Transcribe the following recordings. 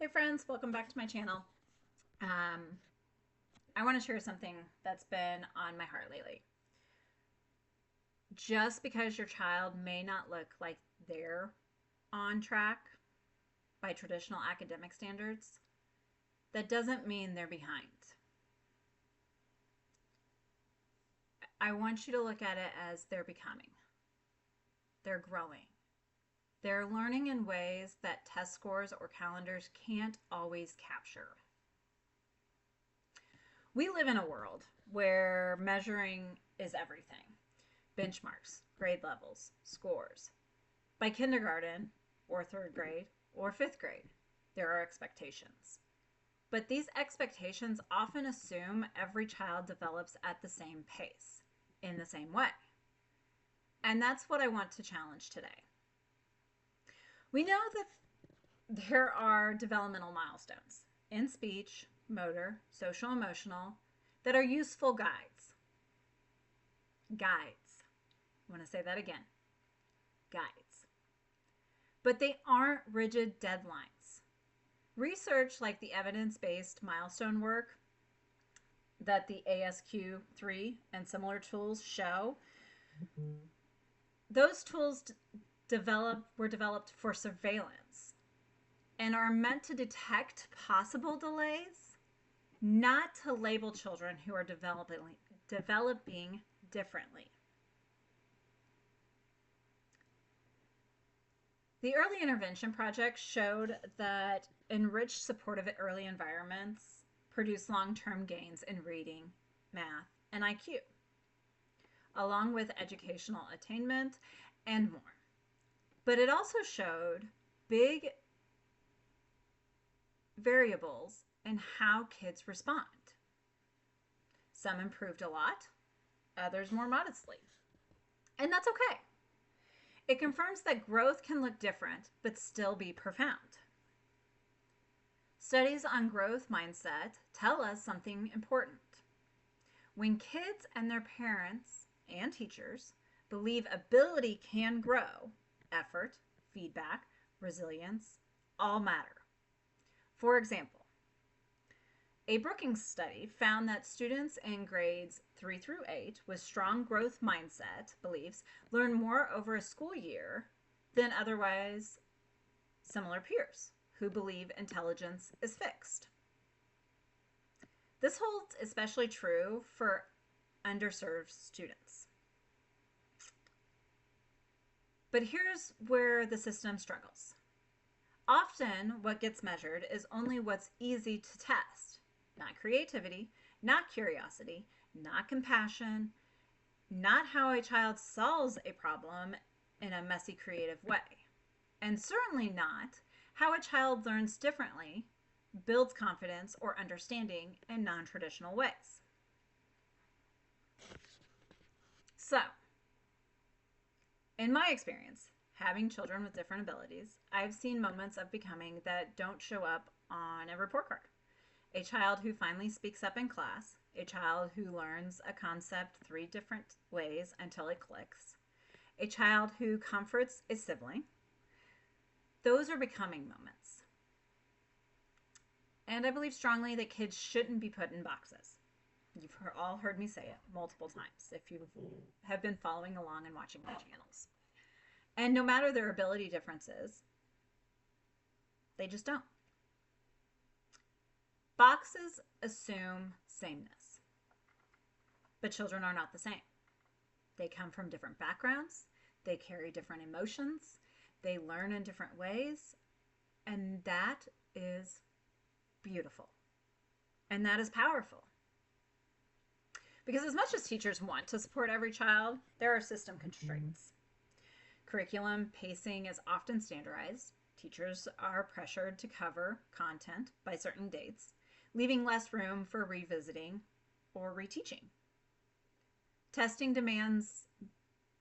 Hey friends, welcome back to my channel. Um, I want to share something that's been on my heart lately. Just because your child may not look like they're on track by traditional academic standards, that doesn't mean they're behind. I want you to look at it as they're becoming. They're growing. They're learning in ways that test scores or calendars can't always capture. We live in a world where measuring is everything. Benchmarks, grade levels, scores. By kindergarten, or third grade, or fifth grade, there are expectations. But these expectations often assume every child develops at the same pace, in the same way. And that's what I want to challenge today. We know that there are developmental milestones in speech, motor, social, emotional that are useful guides. Guides. I want to say that again. Guides. But they aren't rigid deadlines. Research like the evidence-based milestone work that the ASQ3 and similar tools show, those tools were developed for surveillance and are meant to detect possible delays, not to label children who are developing differently. The Early Intervention Project showed that enriched supportive early environments produce long-term gains in reading, math, and IQ, along with educational attainment and more. But it also showed big variables in how kids respond. Some improved a lot, others more modestly. And that's okay. It confirms that growth can look different, but still be profound. Studies on growth mindset tell us something important. When kids and their parents and teachers believe ability can grow, effort, feedback, resilience, all matter. For example, a Brookings study found that students in grades 3 through 8 with strong growth mindset beliefs learn more over a school year than otherwise similar peers who believe intelligence is fixed. This holds especially true for underserved students. But here's where the system struggles. Often, what gets measured is only what's easy to test, not creativity, not curiosity, not compassion, not how a child solves a problem in a messy, creative way, and certainly not how a child learns differently, builds confidence or understanding in non-traditional ways. So, in my experience, having children with different abilities, I've seen moments of becoming that don't show up on a report card. A child who finally speaks up in class, a child who learns a concept 3 different ways until it clicks, a child who comforts a sibling. Those are becoming moments. And I believe strongly that kids shouldn't be put in boxes. You've all heard me say it multiple times if you have been following along and watching my channels. And no matter their ability differences, they just don't. Boxes assume sameness, but children are not the same. They come from different backgrounds, they carry different emotions, they learn in different ways, and that is beautiful. And that is powerful. Because as much as teachers want to support every child, there are system constraints. Curriculum pacing is often standardized. Teachers are pressured to cover content by certain dates, leaving less room for revisiting or reteaching. Testing demands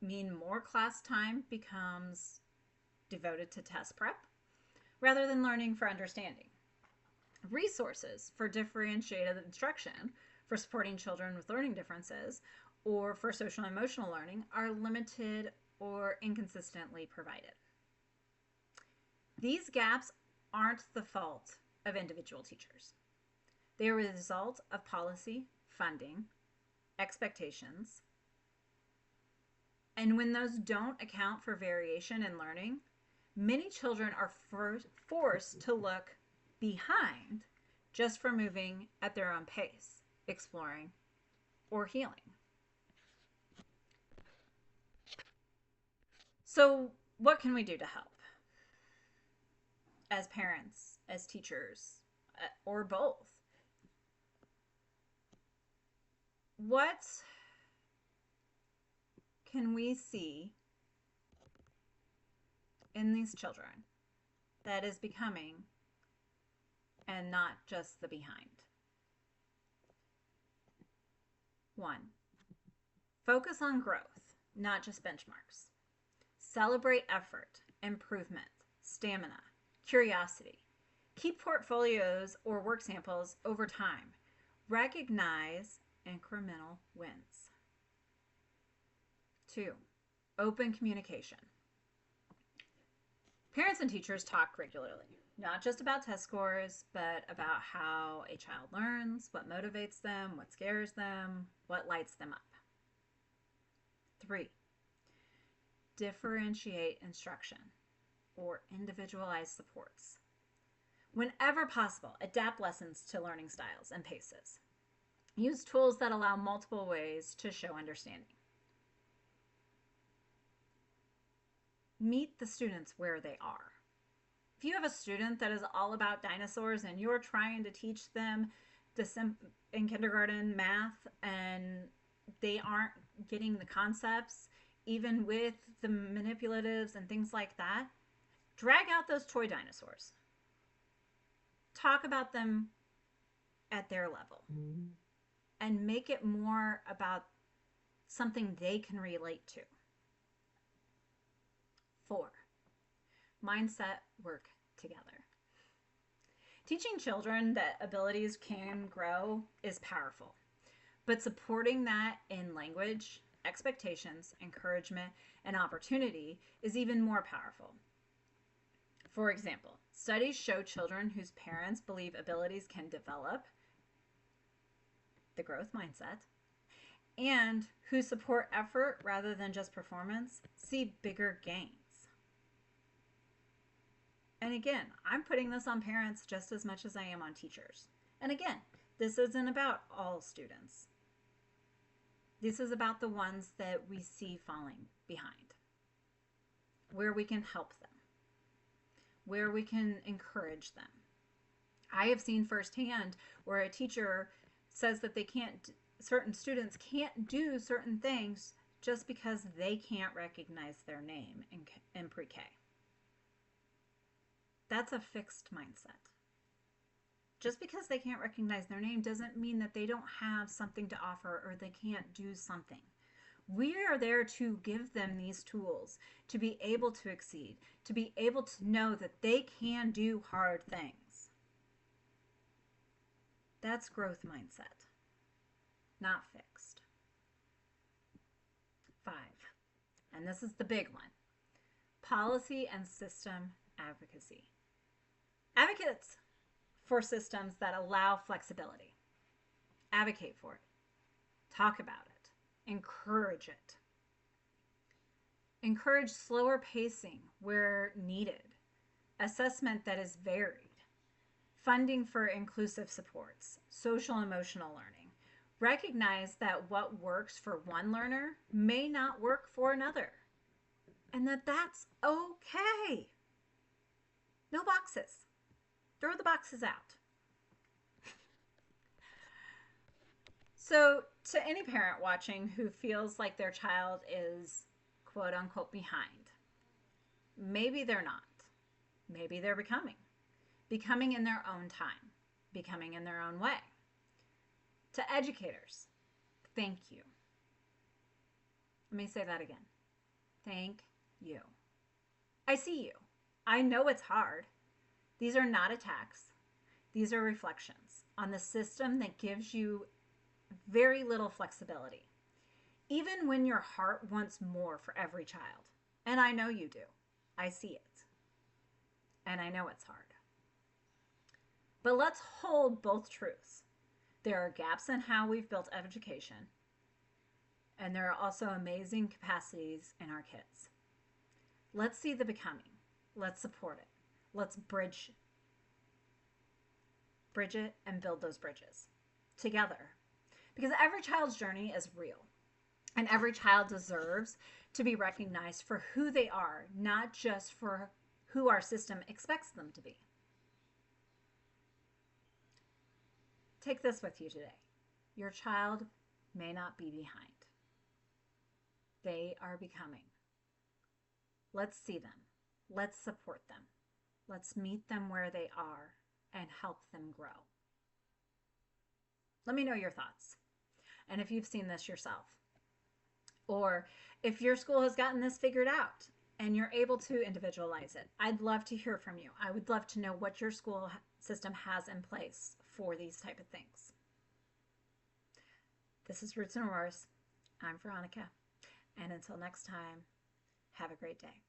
mean more class time becomes devoted to test prep rather than learning for understanding. Resources for differentiated instruction for supporting children with learning differences or for social and emotional learning are limited or inconsistently provided. These gaps aren't the fault of individual teachers. They are a result of policy, funding, expectations. And when those don't account for variation in learning, many children are forced to look behind just for moving at their own pace, exploring, or healing. So, what can we do to help? As parents, as teachers, or both? What can we see in these children that is becoming and not just the behind? 1. Focus on growth, not just benchmarks. Celebrate effort, improvement, stamina, curiosity. Keep portfolios or work samples over time. Recognize incremental wins. 2. Open communication. Parents and teachers talk regularly, not just about test scores, but about how a child learns, what motivates them, what scares them, what lights them up. 3. Differentiate instruction or individualized supports. Whenever possible, adapt lessons to learning styles and paces. Use tools that allow multiple ways to show understanding. Meet the students where they are. If you have a student that is all about dinosaurs and you're trying to teach them in kindergarten math and they aren't getting the concepts, even with the manipulatives and things like that, drag out those toy dinosaurs. Talk about them at their level and make it more about something they can relate to. 4. Mindset work together. Teaching children that abilities can grow is powerful, but supporting that in language, expectations, encouragement, and opportunity is even more powerful. For example, studies show children whose parents believe abilities can develop, the growth mindset, and who support effort rather than just performance see bigger gains. And again, I'm putting this on parents just as much as I am on teachers. And again, this isn't about all students. This is about the ones that we see falling behind, where we can help them, where we can encourage them. I have seen firsthand where a teacher says that certain students can't do certain things just because they can't recognize their name in pre-K. That's a fixed mindset. Just because they can't recognize their name doesn't mean that they don't have something to offer or they can't do something. We are there to give them these tools to be able to exceed, to be able to know that they can do hard things. That's growth mindset, not fixed. 5, and this is the big one, policy and system advocacy. Advocates for systems that allow flexibility. Advocate for it. Talk about it. Encourage it. Encourage slower pacing where needed. Assessment that is varied. Funding for inclusive supports. Social and emotional learning. Recognize that what works for one learner may not work for another. And that's okay. No boxes. Throw the boxes out. So, to any parent watching who feels like their child is quote unquote behind, maybe they're not. Maybe they're becoming in their own time, becoming in their own way. To educators, thank you. Let me say that again. Thank you. I see you. I know it's hard. These are not attacks. These are reflections on the system that gives you very little flexibility, even when your heart wants more for every child. And I know you do. I see it. And I know it's hard. But let's hold both truths. There are gaps in how we've built education, and there are also amazing capacities in our kids. Let's see the becoming. Let's support it. Let's bridge it and build those bridges together. Because every child's journey is real, and every child deserves to be recognized for who they are, not just for who our system expects them to be. Take this with you today. Your child may not be behind. They are becoming. Let's see them. Let's support them. Let's meet them where they are and help them grow. Let me know your thoughts. And if you've seen this yourself, or if your school has gotten this figured out and you're able to individualize it, I'd love to hear from you. I would love to know what your school system has in place for these type of things. This is Roots and Roars. I'm Veronica. And until next time, have a great day.